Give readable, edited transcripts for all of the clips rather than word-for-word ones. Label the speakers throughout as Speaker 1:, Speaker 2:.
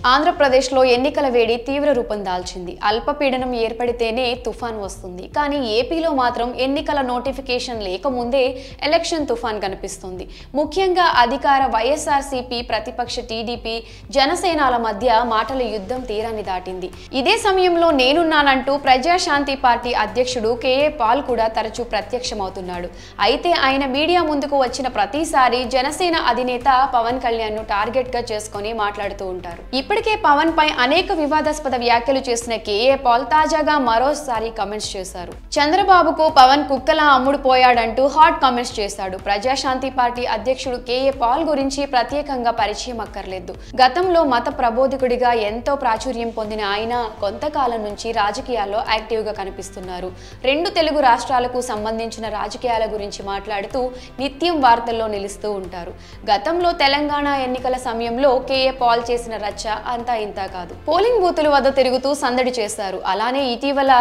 Speaker 1: ఆంధ్రప్రదేశ్లో ఎన్నికల వేడి తీవ్ర రూపం దాల్చింది. అల్పపీడనం ఏర్పడితేనే తుఫాన్ వస్తుంది. కానీ ఏపీలో మాత్రం ఎన్నికల నోటిఫికేషన్ లేకముందే ఎలక్షన్ తుఫాన్ కనిపిస్తుంది. ముఖ్యంగా అధికార వైఎస్ఆర్సీపీ, ప్రతిపక్ష టీడీపీ, జనసేనల మధ్య మాటల యుద్ధం తీరాన్ని దాటింది. ఇదే సమయంలో నేనున్నానంటూ ప్రజాశాంతి పార్టీ అధ్యక్షుడు కేఏ పాల్ కూడా తరచూ ప్రత్యక్షమవుతున్నాడు. అయితే ఆయన మీడియా ముందుకు వచ్చిన ప్రతిసారి జనసేన అధినేత పవన్ కళ్యాణ్ ను టార్గెట్ గా చేసుకొని మాట్లాడుతూ ఉంటారు. ఇప్పటికే పవన్ పై అనేక వివాదాస్పద వ్యాఖ్యలు చేసిన కేఏ పాల్ తాజాగా మరోసారి కామెంట్స్ చేశారు. చంద్రబాబుకు పవన్ కుక్కలా అమ్ముడుపోయాడంటూ హాట్ కామెంట్స్ చేశాడు. ప్రజాశాంతి పార్టీ అధ్యక్షుడు కేఏ పాల్ గురించి ప్రత్యేకంగా పరిచయం అక్కర్లేదు. గతంలో మత ప్రబోధకుడిగా ఎంతో ప్రాచుర్యం పొందిన ఆయన కొంతకాలం నుంచి రాజకీయాల్లో యాక్టివ్ గా కనిపిస్తున్నారు. రెండు తెలుగు రాష్ట్రాలకు సంబంధించిన రాజకీయాల గురించి మాట్లాడుతూ నిత్యం వార్తల్లో నిలుస్తూ ఉంటారు. గతంలో తెలంగాణ ఎన్నికల సమయంలో కేఏ పాల్ చేసిన రచ్చ అంతా ఇంతా కాదు. పోలింగ్ బూతుల వద్ద తిరుగుతూ సందడి చేశారు. అలానే ఇటీవల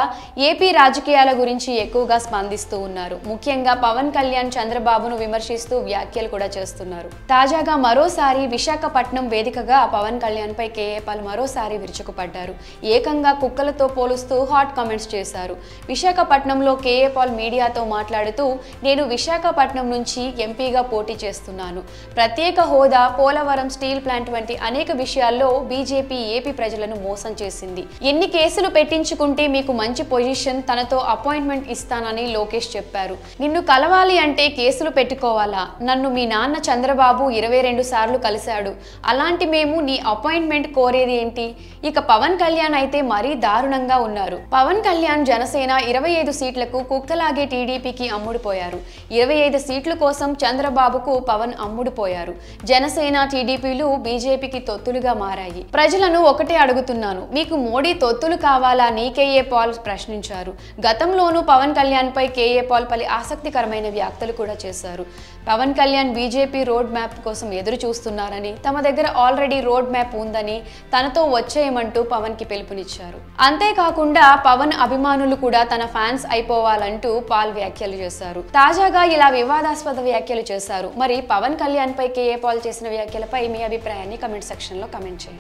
Speaker 1: ఏపీ రాజకీయాల గురించి ఎక్కువగా స్పందిస్తూ ఉన్నారు. ముఖ్యంగా పవన్ కళ్యాణ్ చంద్రబాబును విమర్శిస్తూ వ్యాఖ్యలు కూడా చేస్తున్నారు. తాజాగా మరోసారి విశాఖపట్నం వేదికగా పవన్ కళ్యాణ్ పై కేఏ పాల్ మరోసారి విరుచుకుపడ్డారు. ఏకంగా కుక్కలతో పోలుస్తూ హాట్ కామెంట్స్ చేశారు. విశాఖపట్నంలో కేఏ పాల్ మీడియాతో మాట్లాడుతూ, నేను విశాఖపట్నం నుంచి ఎంపీగా పోటీ చేస్తున్నాను. ప్రత్యేక హోదా, పోలవరం స్టీల్ ప్లాంట్ వంటి అనేక విషయాల్లో బీజేపీ ఏపీ ప్రజలను మోసం చేసింది. ఎన్ని కేసులు పెట్టించుకుంటే మీకు మంచి పొజిషన్, తనతో అపాయింట్మెంట్ ఇస్తానని లోకేష్ చెప్పారు. నిన్ను కలవాలి అంటే కేసులు పెట్టుకోవాలా? నన్ను మీ నాన్న చంద్రబాబు 22 సార్లు కలిశాడు. అలాంటి మేము నీ అపాయింట్మెంట్ కోరేది ఏంటి? ఇక పవన్ కళ్యాణ్ అయితే మరీ దారుణంగా ఉన్నారు. పవన్ కళ్యాణ్ జనసేన 25 సీట్లకు కుక్కలాగే టీడీపీకి అమ్ముడుపోయారు. 25 సీట్ల కోసం చంద్రబాబుకు పవన్ అమ్ముడుపోయారు. జనసేన, టీడీపీలు బీజేపీకి తొత్తులుగా మారాయి. ప్రజలను ఒకటే అడుగుతున్నాను, మీకు మోడీ తొత్తులు కావాలా అని కేఏ పాల్ ప్రశ్నించారు. గతంలోనూ పవన్ కళ్యాణ్ పై కేఏ పాల్ పలు ఆసక్తికరమైన వ్యాఖ్యలు కూడా చేశారు. Pawan Kalyan BJP road map కోసం ఎదురు చూస్తున్నారని, తమ దగ్గర ఆల్రెడీ రోడ్ మ్యాప్ ఉందని తనతో వచ్చేయమంటూ పవన్ కి పిలుపునిచ్చారు. అంతేకాకుండా పవన్ అభిమానులు కూడా తన ఫ్యాన్స్ అయిపోవాలంటూ పాల్ వ్యాఖ్యలు చేశారు. తాజాగా ఇలా వివాదాస్పద వ్యాఖ్యలు చేశారు. మరి పవన్ కళ్యాణ్ పై కేఏ పాల్ చేసిన వ్యాఖ్యలపై మీ అభిప్రాయాన్ని కమెంట్ సెక్షన్ లో కమెంట్ చేయండి.